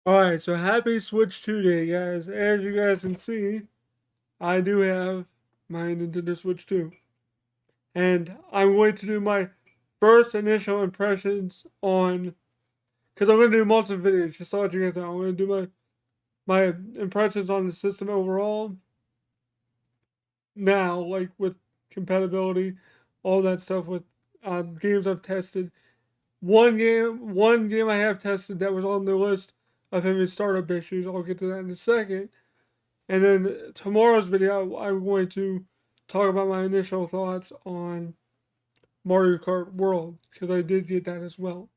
Alright, so happy Switch 2 Day, guys. As you guys can see, I do have my Nintendo Switch 2. And I'm going to do my first initial impressions on. Because I'm going to do multiple videos, just to let you guys know. I'm going to do my impressions on the system overall now, like with compatibility, all that stuff with games I've tested. One game I have tested that was on the list of having startup issues. I'll get to that in a second. And then tomorrow's video, I'm going to talk about my initial thoughts on Mario Kart World, because I did get that as well.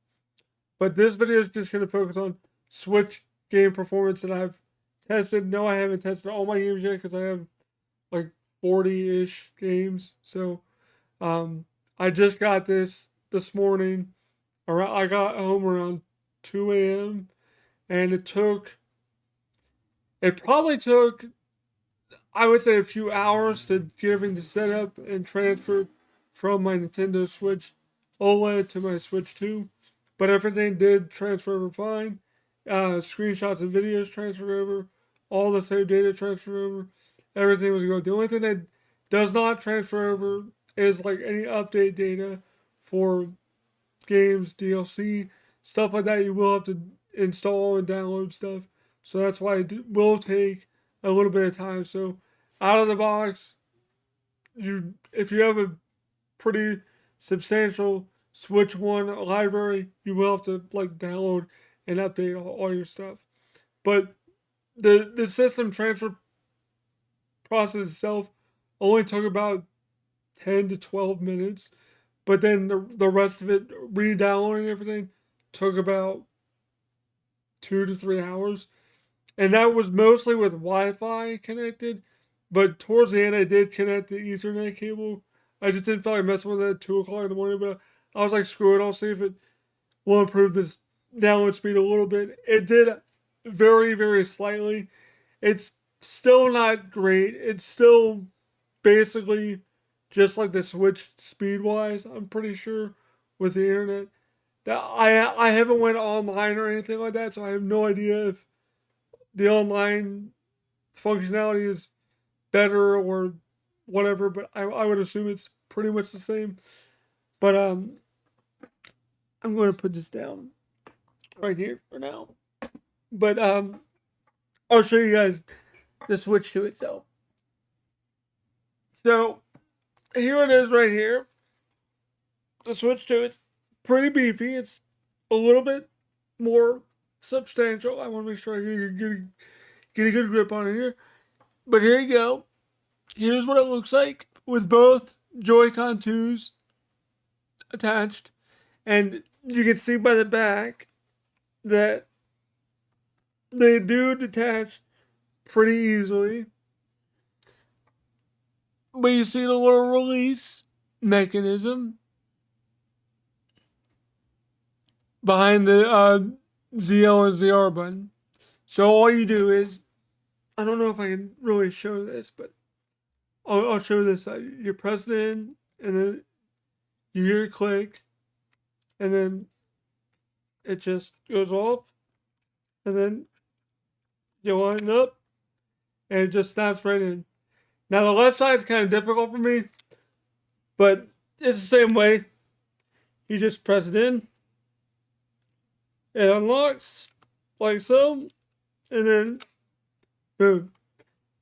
But this video is just going to focus on Switch game performance that I've tested. No, I haven't tested all my games yet because I have like 40-ish games. So I just got this morning. I got home around 2 a.m. and it probably took, I would say, a few hours to get everything to set up and transfer from my Nintendo Switch OLED to my Switch 2. But everything did transfer over fine. Screenshots and videos transferred over. All the save data transferred over. Everything was good. The only thing that does not transfer over is like any update data for games, DLC, stuff like that. You will have to install and download stuff. So that's why it will take a little bit of time. So out of the box, if you have a pretty substantial Switch One library, you will have to like download and update all your stuff. But the system transfer process itself only took about 10 to 12 minutes. But then the rest of it, re-downloading everything, took about 2 to 3 hours. And that was mostly with Wi-Fi connected. But towards the end, I did connect the Ethernet cable. I just didn't feel like messing with it at 2 o'clock in the morning. But I was like, screw it. I'll see if it will improve this download speed a little bit. It did very, very slightly. It's still not great. It's still basically just like the Switch speed wise, I'm pretty sure, with the internet. That I haven't went online or anything like that, so I have no idea if the online functionality is better or whatever, but I would assume it's pretty much the same. But I'm going to put this down right here for now. But I'll show you guys the Switch to itself. So here it is right here. The Switch 2, it's pretty beefy. It's a little bit more substantial. I want to make sure I get a good grip on it here. But here you go. Here's what it looks like with both Joy-Con 2s attached. And you can see by the back that they do detach pretty easily. But you see the little release mechanism behind the ZL and ZR button. So all you do is, I don't know if I can really show this, but I'll show this. You press it in, and then you hear a click, and then it just goes off, and then you line it up, and it just snaps right in. Now the left side is kind of difficult for me, but it's the same way. You just press it in, it unlocks like so, and then boom.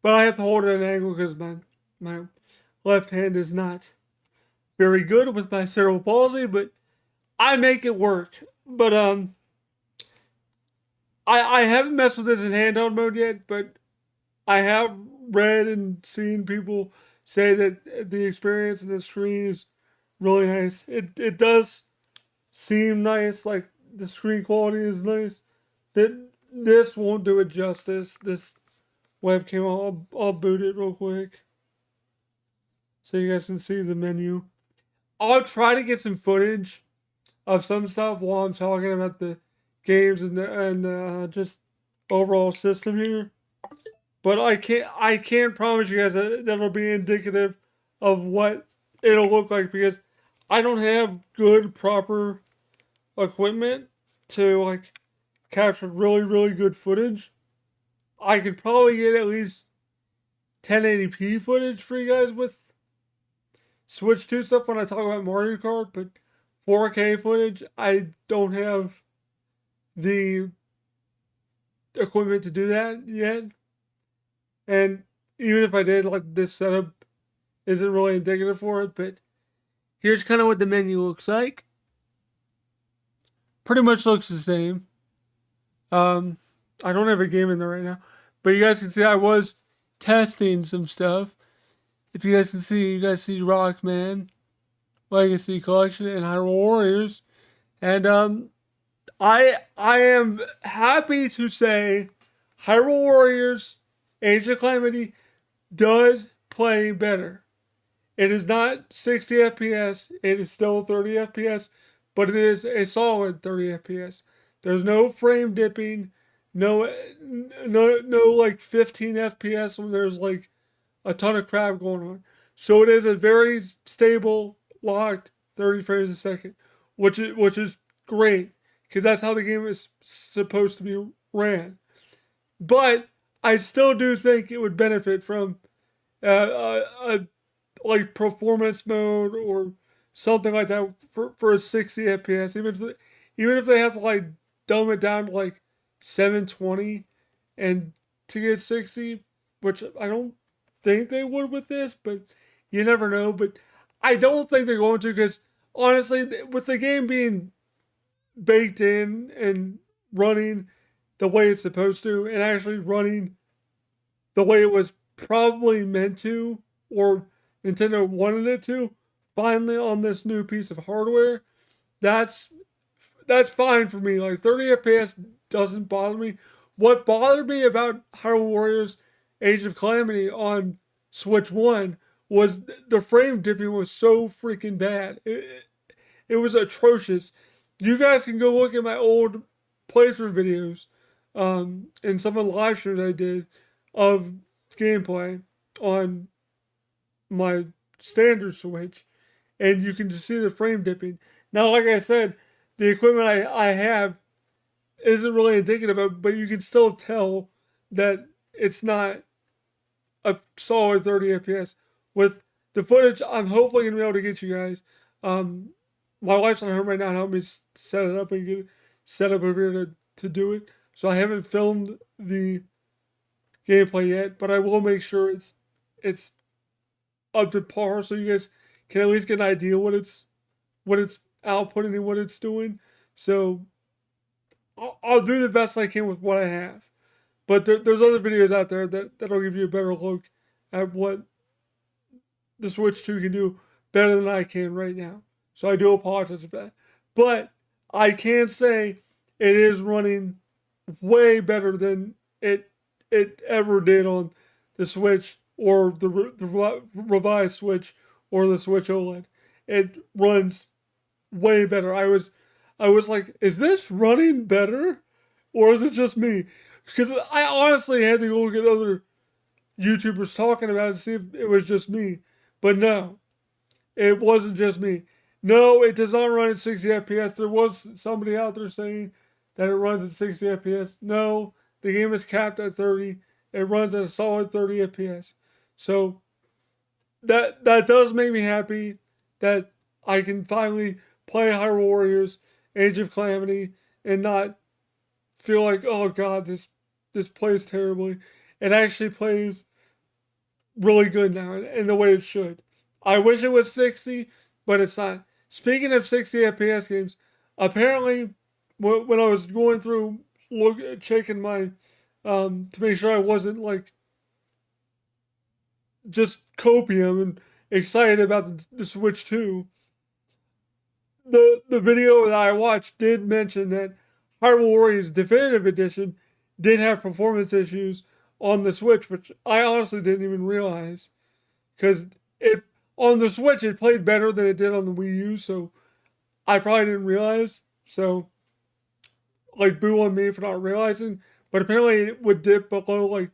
But I have to hold it at an angle because my left hand is not very good with my cerebral palsy, but I make it work. But I haven't messed with this in handheld mode yet, but I have read and seen people say that the experience in the screen is really nice. It does seem nice, like the screen quality is nice. That this won't do it justice. This webcam, I'll boot it real quick so you guys can see the menu. I'll try to get some footage of some stuff while I'm talking about the games and just overall system here. But I can't promise you guys that that'll be indicative of what it'll look like because I don't have good proper equipment to like captured really, really good footage. I could probably get at least 1080p footage for you guys with Switch 2 stuff when I talk about Mario Kart, but 4K footage, I don't have the equipment to do that yet. And even if I did, like, this setup isn't really indicative for it, but here's kind of what the menu looks like. Pretty much looks the same. Um, I don't have a game in there right now, but you guys can see I was testing some stuff. If you guys can see, you guys see Rockman, Legacy Collection, and Hyrule Warriors. And I am happy to say Hyrule Warriors Age of Calamity does play better. It is not 60 FPS, it is still 30 FPS, but it is a solid 30 FPS. There's no frame dipping, no like 15 FPS when there's like a ton of crap going on. So it is a very stable, locked 30 frames a second, which is great because that's how the game is supposed to be ran. But I still do think it would benefit from a like performance mode or something like that for a 60 FPS. Even if they have to like dumb it down to like 720 and to get 60, which I don't think they would with this, but you never know. But I don't think they're going to because honestly, with the game being baked in and running the way it's supposed to, and actually running the way it was probably meant to, or Nintendo wanted it to, finally on this new piece of hardware, that's that's fine for me. Like 30 FPS doesn't bother me. What bothered me about Hyrule Warriors Age of Calamity on Switch 1 was the frame dipping was so freaking bad. It was atrocious. You guys can go look at my old playthrough videos and some of the live streams I did of gameplay on my standard Switch, and you can just see the frame dipping. Now, like I said, the equipment I have isn't really indicative of, but you can still tell that it's not a solid 30 FPS. With the footage, I'm hopefully gonna be able to get you guys. Um, my wife's not home right now to help me set it up and get it set up over here to do it. So I haven't filmed the gameplay yet, but I will make sure it's up to par so you guys can at least get an idea what it's outputting and what it's doing. So I'll do the best I can with what I have. But there's other videos out there that'll give you a better look at what the Switch 2 can do better than I can right now. So I do apologize for that. But I can say it is running way better than it ever did on the Switch or the revised Switch or the Switch OLED. It runs way better. I was like, is this running better, or is it just me? Because I honestly had to go look at other YouTubers talking about it to see if it was just me. But no, it wasn't just me. No, it does not run at 60 FPS. There was somebody out there saying that it runs at 60 FPS. No, the game is capped at 30. It runs at a solid 30 FPS. So that does make me happy that I can finally play Hyrule Warriors Age of Calamity and not feel like, oh god, this plays terribly. It actually plays really good now in the way it should. I wish it was 60, but it's not. Speaking of 60 FPS games, apparently when I was going through checking my to make sure I wasn't like just copium and excited about the Switch 2, the video that I watched did mention that Hyrule Warriors Definitive Edition did have performance issues on the Switch, which I honestly didn't even realize because it on the Switch it played better than it did on the Wii U, so I probably didn't realize. So like boo on me for not realizing, but apparently it would dip below like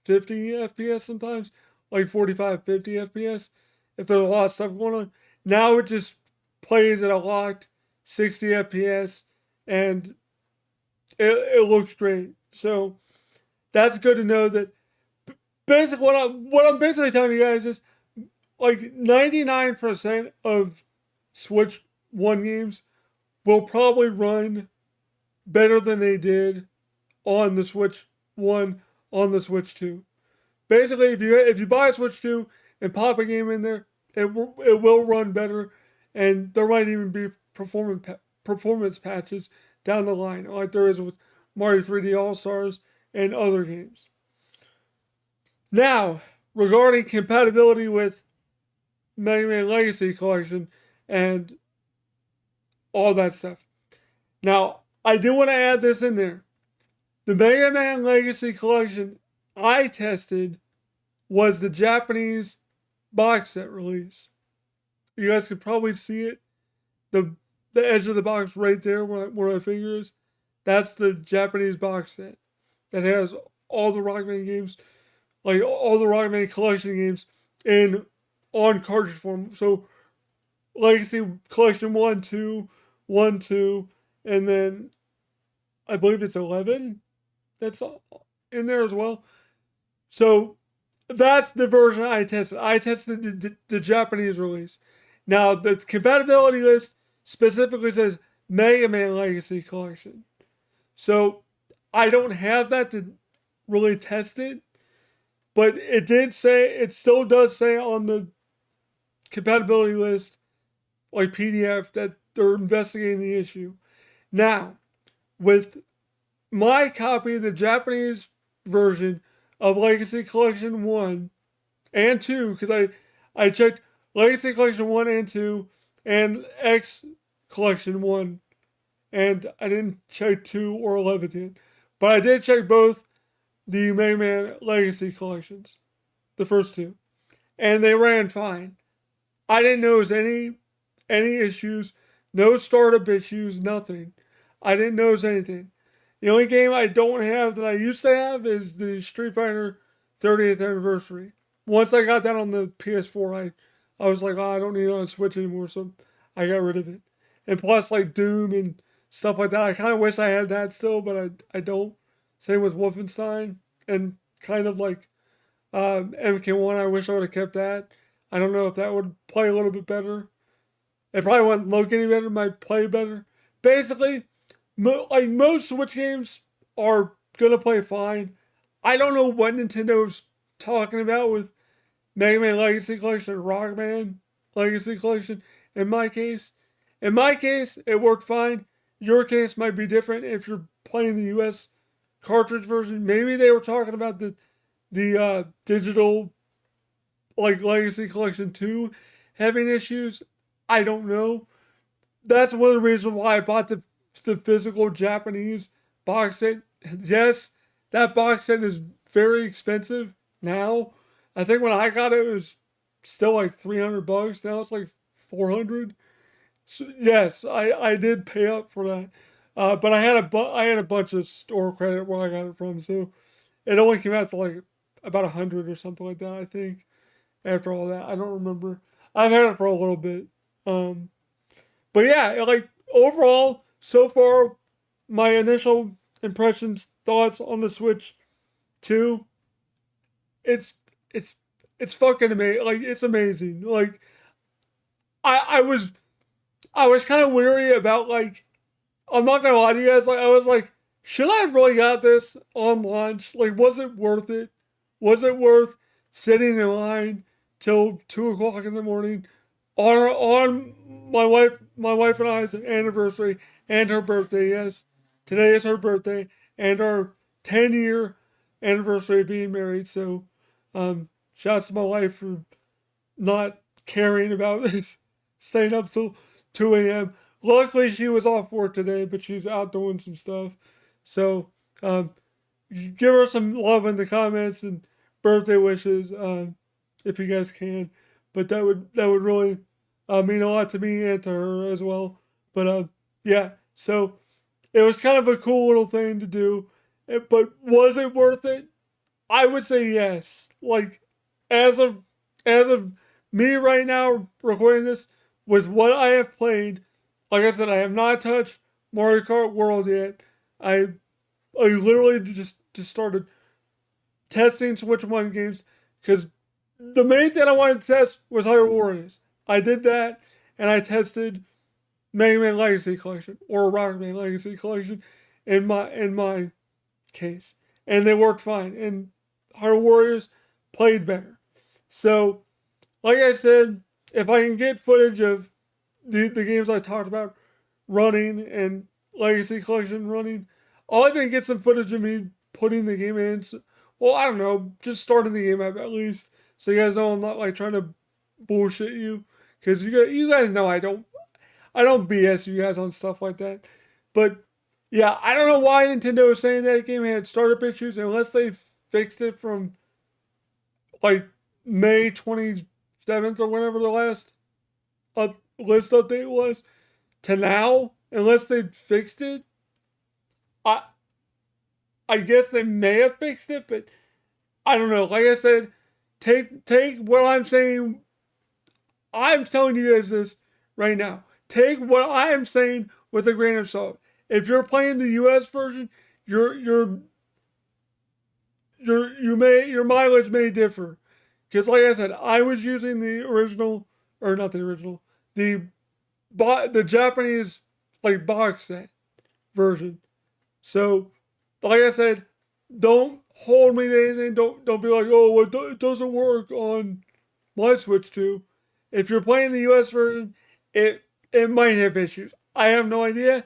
50 FPS sometimes, like 45, 50 FPS if there's a lot of stuff going on. Now it just plays at a locked 60 FPS and it looks great. So that's good to know that basically what I'm basically telling you guys is like 99% of Switch 1 games will probably run better than they did on the Switch 1 on the Switch 2. Basically, if you buy a Switch 2 and pop a game in there, it will run better, and there might even be performance patches down the line, like there is with Mario 3D All Stars and other games. Now, regarding compatibility with Mega Man Legacy Collection and all that stuff. Now, I do want to add this in there. The Mega Man Legacy Collection I tested was the Japanese box set release. You guys can probably see it. The the edge of the box right there where my finger is. That's the Japanese box set that has all the Rockman games, like all the Rockman collection games, in on cartridge form. So Legacy Collection 1, 2, 1, 2, and then I believe it's 11 that's in there as well. So that's the version I tested. I tested the Japanese release. Now, the compatibility list specifically says Mega Man Legacy Collection. So I don't have that to really test it, but it still does say on the compatibility list, like PDF, that they're investigating the issue. Now, with my copy of the Japanese version of Legacy Collection 1 and 2, because I checked Legacy Collection 1 and 2 and X Collection 1, and I didn't check 2 or 11 yet. But I did check both the Mega Man Legacy collections, the first two, and they ran fine. I didn't notice any issues, no startup issues, nothing. I didn't notice anything. The only game I don't have that I used to have is the Street Fighter 30th anniversary. Once I got that on the PS4, I was like, oh, I don't need it on Switch anymore, so I got rid of it. And plus, like Doom and stuff like that, I kind of wish I had that still, but I don't. Same with Wolfenstein, and kind of like MK1, I wish I would have kept that. I don't know if that would play a little bit better. It probably wouldn't look any better, might play better. Basically, like most Switch games are gonna play fine. I don't know what Nintendo's talking about with Mega Man Legacy Collection and Rockman Legacy Collection. In my case, it worked fine. Your case might be different if you're playing the U.S. cartridge version. Maybe they were talking about the digital like Legacy Collection 2 having issues. I don't know. That's one of the reasons why I bought the physical Japanese box set. Yes, that box set is very expensive now. I think when I got it, it was still like $300. Now it's like 400. So yes, I did pay up for that. But I had a bunch of store credit where I got it from, so it only came out to like about 100 or something like that. I think after all that, I don't remember. I've had it for a little bit. Um, but yeah, like overall, so far, my initial impressions, thoughts on the Switch 2, it's it's it's fucking amazing. Like it's amazing. Like I I was I was kind of weary about like I'm not gonna lie to you guys. Like I was like, should I have really got this on launch? Like, was it worth it? Was it worth sitting in line till 2 o'clock in the morning on my wife and I's anniversary and her birthday? Yes, today is her birthday and our 10-year anniversary of being married. So, shouts to my wife for not caring about this, staying up till 2 a.m. Luckily, she was off work today, but she's out doing some stuff. So, um, give her some love in the comments and birthday wishes, if you guys can. But that would really mean a lot to me and to her as well. But yeah, so it was kind of a cool little thing to do. But was it worth it? I would say yes. Like as of as of me right now recording this, with what I have played, like I said, I have not touched Mario Kart World yet. I I literally just started testing Switch One games because the main thing I wanted to test was Hyrule Warriors. I did that, and I tested Mega Man Legacy Collection or Rockman Legacy Collection in my case, and they worked fine. And Hyrule Warriors played better. So, like I said, if I can get footage of the games I talked about running and Legacy Collection running, I'll even get some footage of me putting the game in. Well, I don't know, just starting the game up at least, so you guys know I'm not like trying to bullshit you, because you guys know I don't BS you guys on stuff like that. But yeah, I don't know why Nintendo is saying that game had startup issues unless they fixed it from like May 27th or whenever the last list update was to now. Unless they fixed it, I I guess they may have fixed it, but I don't know. Like I said, take what I'm saying. I'm telling you guys this right now. Take what I am saying with a grain of salt. If you're playing the U.S. version, your your mileage may differ. Because like I said, I was using the original, or not the original, the the Japanese like box set version. So, like I said, don't hold me to anything. Don't be like, oh, it doesn't work on my Switch 2. If you're playing the US version, it might have issues. I have no idea,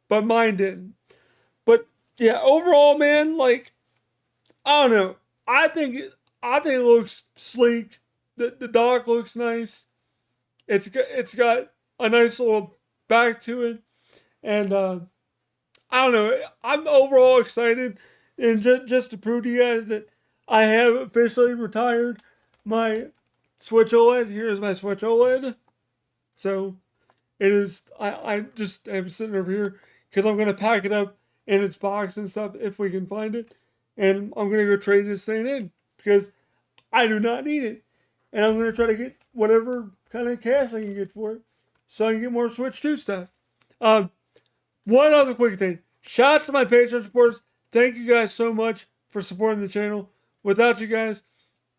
but mine didn't. But yeah, overall, man, like I don't know. I think it looks sleek. The dock looks nice. It's got a nice little back to it, and I don't know. I'm overall excited, and just to prove to you guys that I have officially retired my Switch OLED. Here's my Switch OLED. So it is. I just have it sitting over here because I'm gonna pack it up in its box and stuff if we can find it, and I'm gonna go trade this thing in because I do not need it, and I'm gonna try to get whatever kind of cash I can get for it, so I can get more Switch 2 stuff. Um, One other quick thing. Shout out to my Patreon supporters. Thank you guys so much for supporting the channel. Without you guys,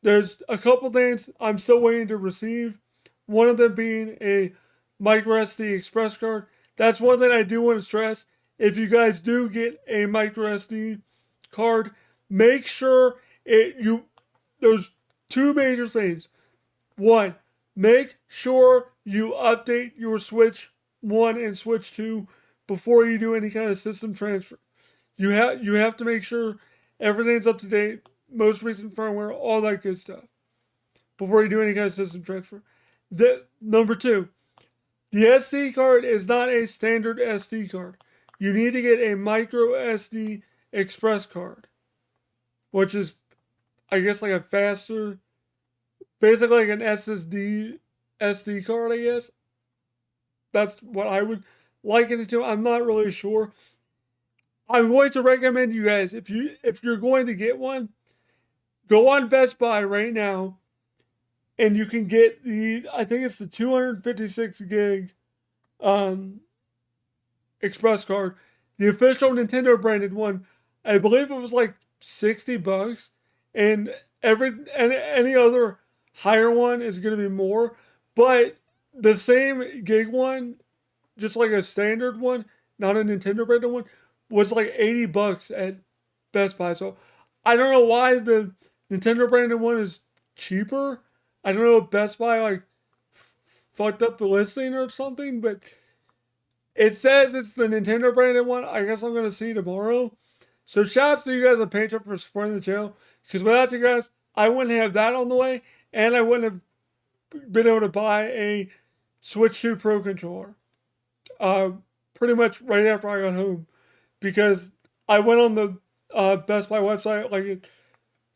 there's a couple things I'm still waiting to receive. One of them being a micro SD express card. That's one thing I do want to stress. If you guys do get a micro SD card, make sure there's two major things. One, make sure you update your Switch 1 and Switch 2 before you do any kind of system transfer. You have to make sure everything's up to date, most recent firmware, all that good stuff before you do any kind of system transfer. Number two, the SD card is not a standard SD card. You need to get a micro SD express card, which is I guess like a faster, basically like an SD card, I guess. That's what I would liken it to. I'm not really sure. I'm going to recommend you guys if you're going to get one, go on Best Buy right now, and you can get the I think it's the 256 gig um express card, the official Nintendo branded one. I believe it was like $60, and any other higher one is going to be more, but the same gig one, just like a standard one, not a Nintendo branded one, was like $80 at Best Buy. So I don't know why the Nintendo branded one is cheaper. I don't know if Best Buy like fucked up the listing or something, but it says it's the Nintendo branded one. I guess I'm gonna see tomorrow. So shouts to you guys on Patreon for supporting the channel. Because without you guys, I wouldn't have that on the way, and I wouldn't have been able to buy a Switch 2 Pro controller. Uh, Pretty much right after I got home, because I went on the Best Buy website like at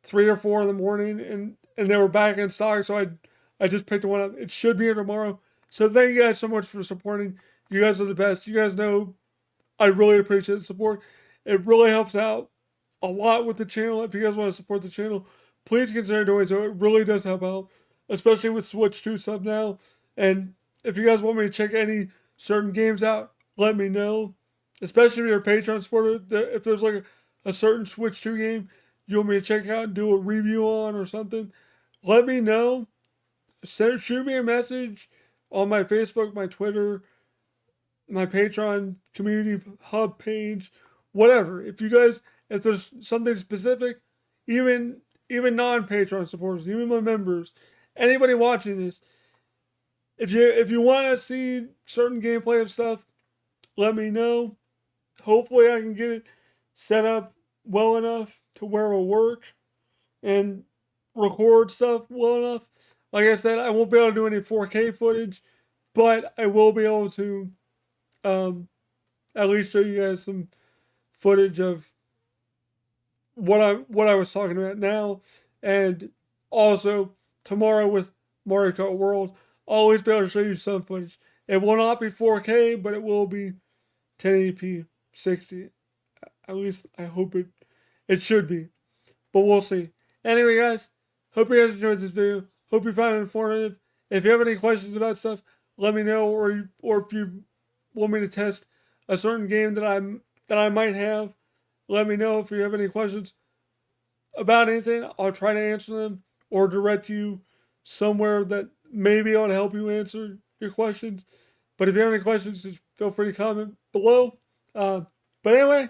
3 or 4 in the morning, and they were back in stock. So I just picked one up. It should be here tomorrow. So thank you guys so much for supporting. You guys are the best. You guys know I really appreciate the support. It really helps out a lot with the channel. If you guys want to support the channel, please consider doing so. It really does help out, especially with Switch 2 stuff now. And if you guys want me to check any certain games out, let me know. Especially if you're a Patreon supporter. If there's like a certain Switch 2 game you want me to check out and do a review on or something, let me know. Shoot me a message on my Facebook, my Twitter, my Patreon community hub page, whatever. If there's something specific, even non-Patreon supporters, even my members, anybody watching this, if you want to see certain gameplay of stuff, let me know. Hopefully, I can get it set up well enough to where it'll work and record stuff well enough. Like I said, I won't be able to do any 4K footage, but I will be able to um, at least show you guys some footage of what I was talking about now, and also tomorrow with Mario Kart World, I'll always be able to show you some footage. It will not be 4K, but it will be 1080p 60. At least I hope it should be, but we'll see. Anyway, guys, hope you guys enjoyed this video. Hope you found it informative. If you have any questions about stuff, let me know, or if you want me to test a certain game that I might have, let me know. If you have any questions about anything, I'll try to answer them or direct you somewhere that maybe ought to help you answer your questions. But if you have any questions, just feel free to comment below. Uh, but anyway,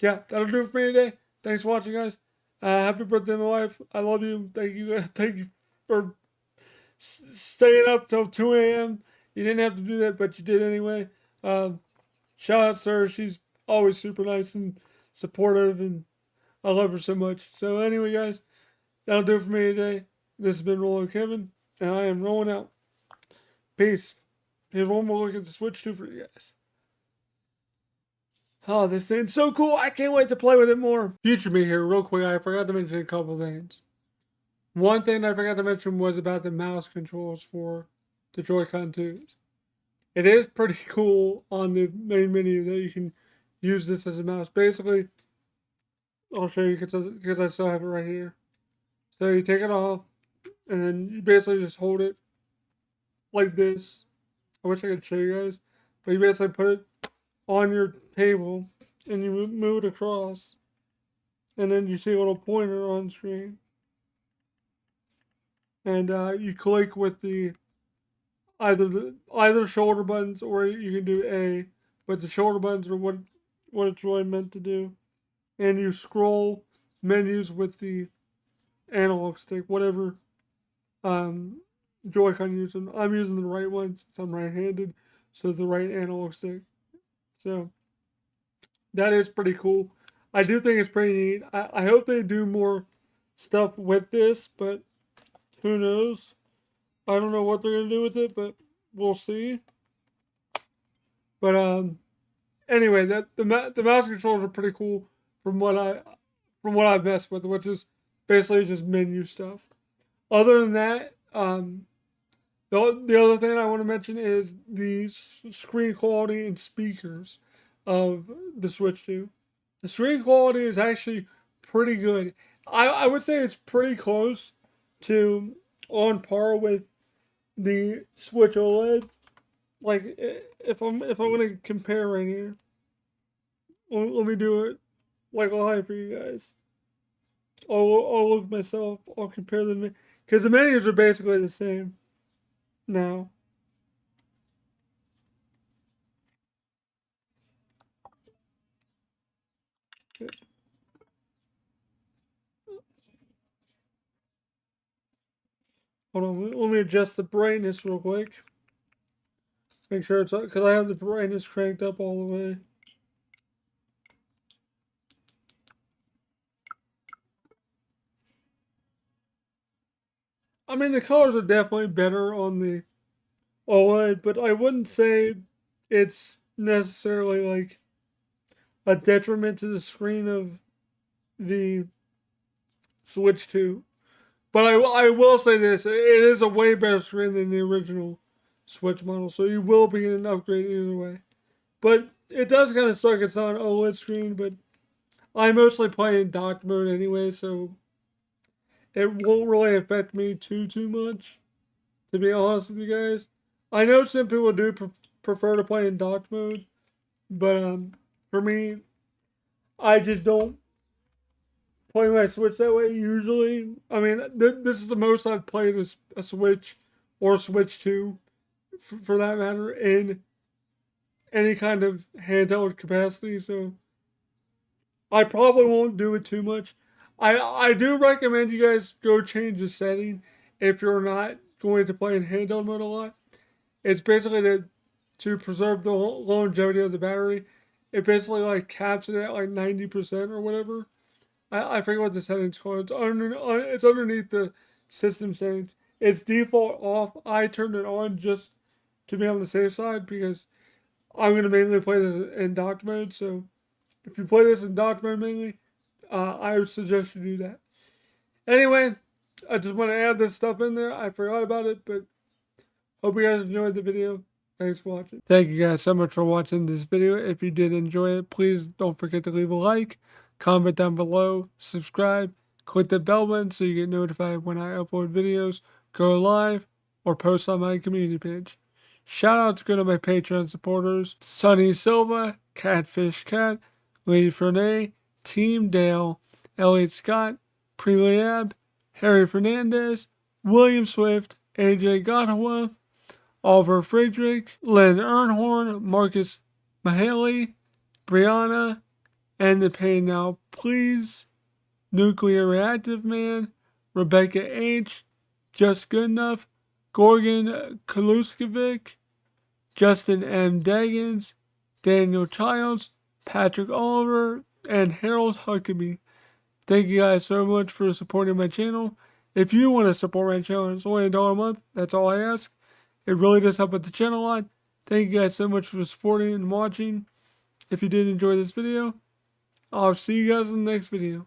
yeah, that'll do it for me today. Thanks for watching, guys. Happy birthday, my wife. I love you. Thank you. Thank you for staying up till 2 a.m. You didn't have to do that, but you did anyway. Um, Shout out to her. She's always super nice and supportive, and I love her so much. So anyway, guys, that'll do it for me today. This has been Rolling Kevin, and I am rolling out. Peace. Here's one more look at the Switch 2 for you guys. Oh, this thing's so cool. I can't wait to play with it more. Future me here, real quick. I forgot to mention a couple things. One thing I forgot to mention was about the mouse controls for the Joy-Con 2s. It is pretty cool on the main menu that you can use this as a mouse. Basically, I'll show you because I still have it right here. So you take it off, and then you basically just hold it like this. I wish I could show you guys, but you basically put it on your table, and you move it across, and then you see a little pointer on screen, and you click with the either shoulder buttons, or you can do A, but the shoulder buttons are what it's really meant to do, and you scroll menus with the analog stick, whatever Joy-Con you're using. I'm using the right one since I'm right-handed, so the right analog stick. So that is pretty cool. I do think it's pretty neat. I hope they do more stuff with this, but who knows? I don't know what they're gonna do with it, but we'll see. But anyway, the mouse controls are pretty cool from what I've messed with, which is basically just menu stuff. Other than that, the other thing I want to mention is the screen quality and speakers of the Switch 2. The screen quality is actually pretty good. I would say it's pretty close to on par with the Switch OLED. Like if I'm gonna compare right here, let me do it like live for you guys. I'll look myself. I'll compare them because the menus are basically the same now. Hold on, let me adjust the brightness real quick. Make sure it's up because I have the brightness cranked up all the way. I mean, the colors are definitely better on the OLED, but I wouldn't say it's necessarily like a detriment to the screen of the Switch 2. But I will say this: it is a way better screen than the original Switch model, so you will be getting an upgrade either way. But it does kind of suck it's not an OLED screen, but I mostly play in docked mode anyway, so it won't really affect me too much. To be honest with you guys, I know some people do prefer to play in docked mode, but for me, I just don't. play my Switch that way usually. I mean, this is the most I've played a Switch or Switch 2, for that matter, in any kind of handheld capacity. So I probably won't do it too much. I do recommend you guys go change the setting if you're not going to play in handheld mode a lot. It's basically to preserve the longevity of the battery. It basically like caps it at like 90% or whatever. I forget what the settings called. It's underneath the system settings. It's default off. I turned it on just to be on the safe side because I'm gonna mainly play this in docked mode. So if you play this in docked mode mainly, I would suggest you do that. Anyway, I just want to add this stuff in there. I forgot about it, but hope you guys enjoyed the video. Thanks for watching. Thank you guys so much for watching this video. If you did enjoy it, please don't forget to leave a like, comment down below, subscribe, click the bell button so you get notified when I upload videos, go live, or post on my community page. Shout out to go to my Patreon supporters: Sunny Silva, Catfish Cat, Lee Fernay, Team Dale, Elliot Scott, Preliab, Harry Fernandez, William Swift, AJ Gottawa, Oliver Friedrich, Len Ernhorn, Marcus Mahaley, Brianna, and the Pay Now Please, Nuclear Reactive Man, Rebecca H., Just Good Enough, Gorgon Kaluskovic, Justin M. Daggins, Daniel Childs, Patrick Oliver, and Harold Huckabee. Thank you guys so much for supporting my channel. If you want to support my channel, it's only $1 a month. That's all I ask. It really does help out the channel a lot. Thank you guys so much for supporting and watching. If you did enjoy this video, I'll see you guys in the next video.